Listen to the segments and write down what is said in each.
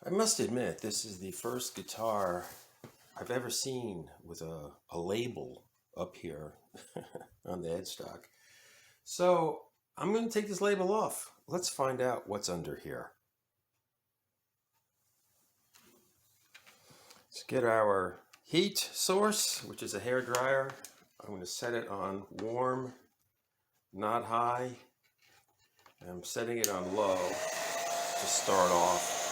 I must admit, this is the first guitar I've ever seen with a label up here on the headstock. So I'm going to take this label off. Let's find out what's under here. Let's get our heat source, which is a hair dryer. I'm going to set it on warm, not high. I'm setting it on low to start off.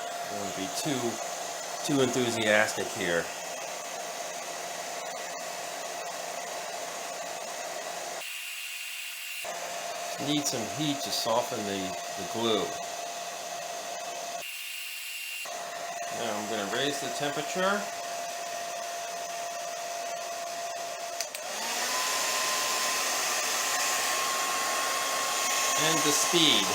I don't want to be too enthusiastic here. Need some heat to soften the glue. Now I'm going to raise the temperature. And the speed.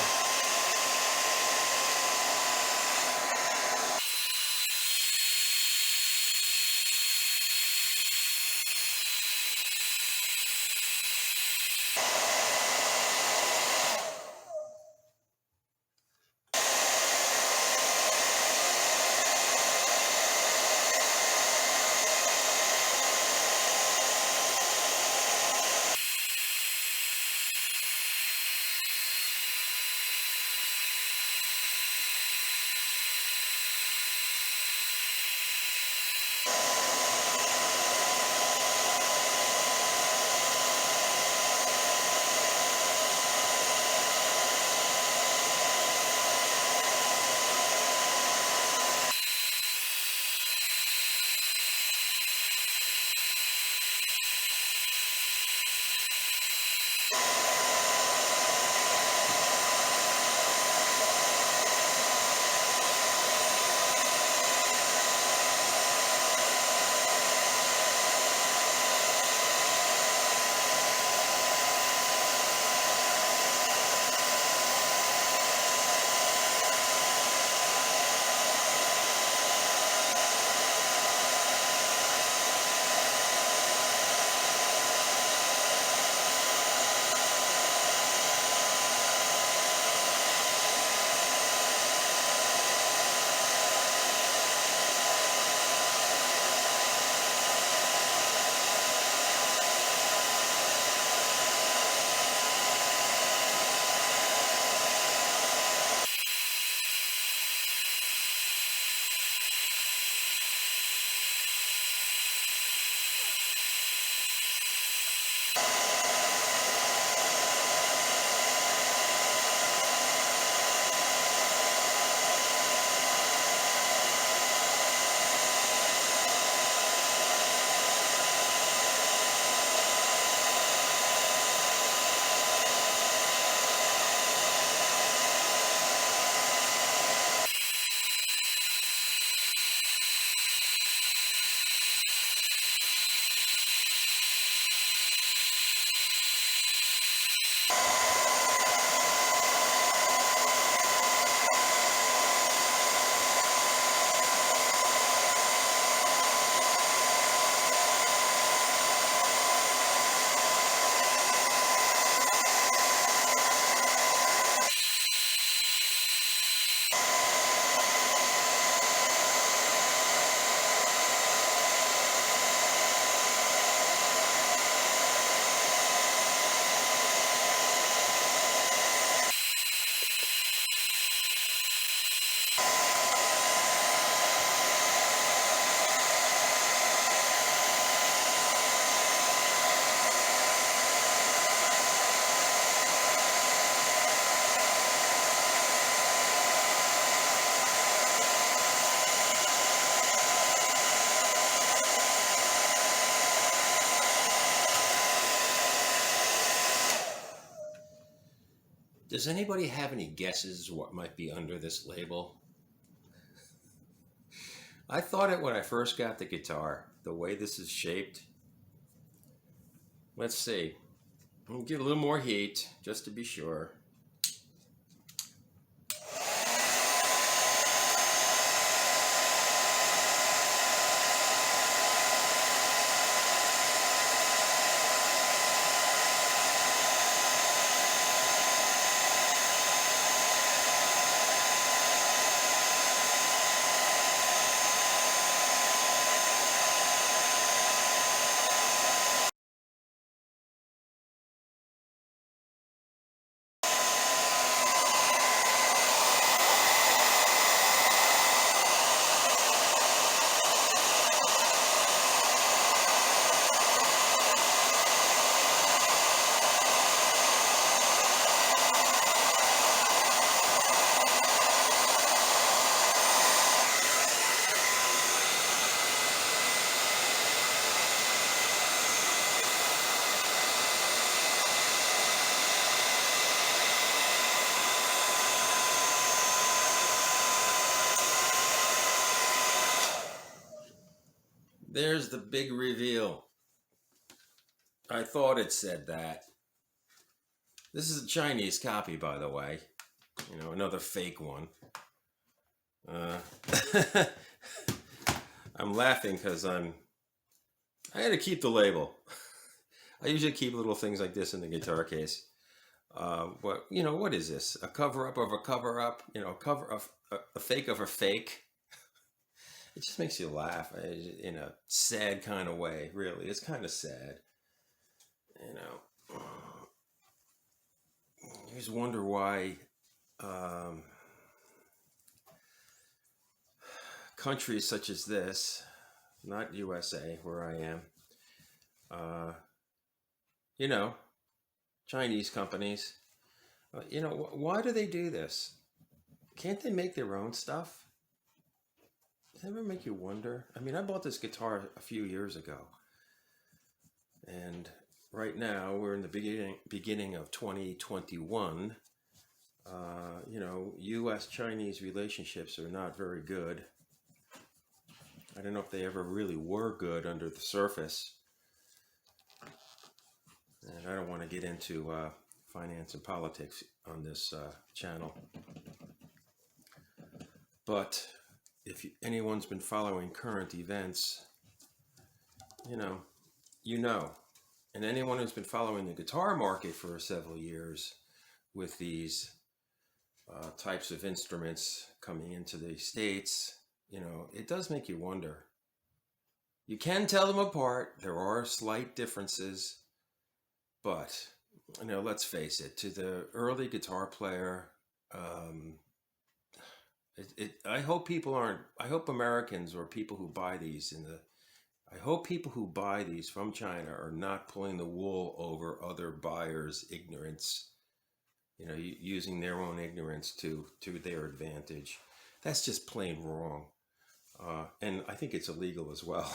Does anybody have any guesses what might be under this label? I thought it when I first got the guitar, the way this is shaped. Let's see. I'm gonna give it a little more heat, just to be sure. There's the big reveal. I thought it said that. This is a Chinese copy, by the way. You know, another fake one. I'm laughing because I had to keep the label. I usually keep little things like this in the guitar case. What is this? A cover-up of a cover-up? You know, a fake of a fake. It just makes you laugh in a sad kind of way. Really, it's kind of sad. You know, you just wonder why countries such as this, not USA, where I am, you know, Chinese companies, why do they do this? Can't they make their own stuff? Does it ever make you wonder? I mean, I bought this guitar a few years ago, and right now we're in the beginning of 2021. U.S.-Chinese relationships are not very good. I don't know if they ever really were good under the surface. And I don't want to get into finance and politics on this channel. But if anyone's been following current events, you know. And anyone who's been following the guitar market for several years with these types of instruments coming into the States, it does make you wonder. You can tell them apart. There are slight differences, but let's face it, to the early guitar player, I hope Americans or people who buy these I hope people who buy these from China are not pulling the wool over other buyers' ignorance, using their own ignorance to their advantage. That's just plain wrong. And I think it's illegal as well.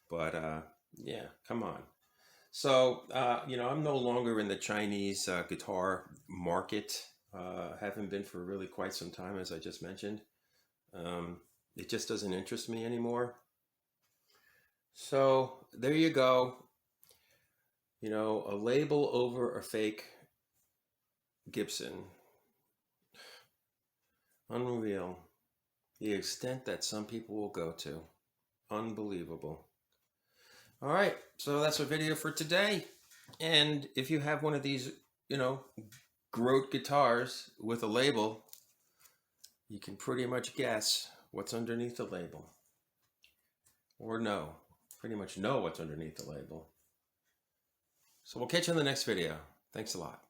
But yeah, come on. So, I'm no longer in the Chinese guitar market. Haven't been for really quite some time, as I just mentioned. It just doesn't interest me anymore. So there you go. A label over a fake Gibson. Unreal. The extent that some people will go to. Unbelievable. All right, so that's our video for today. And if you have one of these, Grote guitars with a label, you can pretty much guess what's underneath the label. Or pretty much know what's underneath the label. So we'll catch you in the next video. Thanks a lot.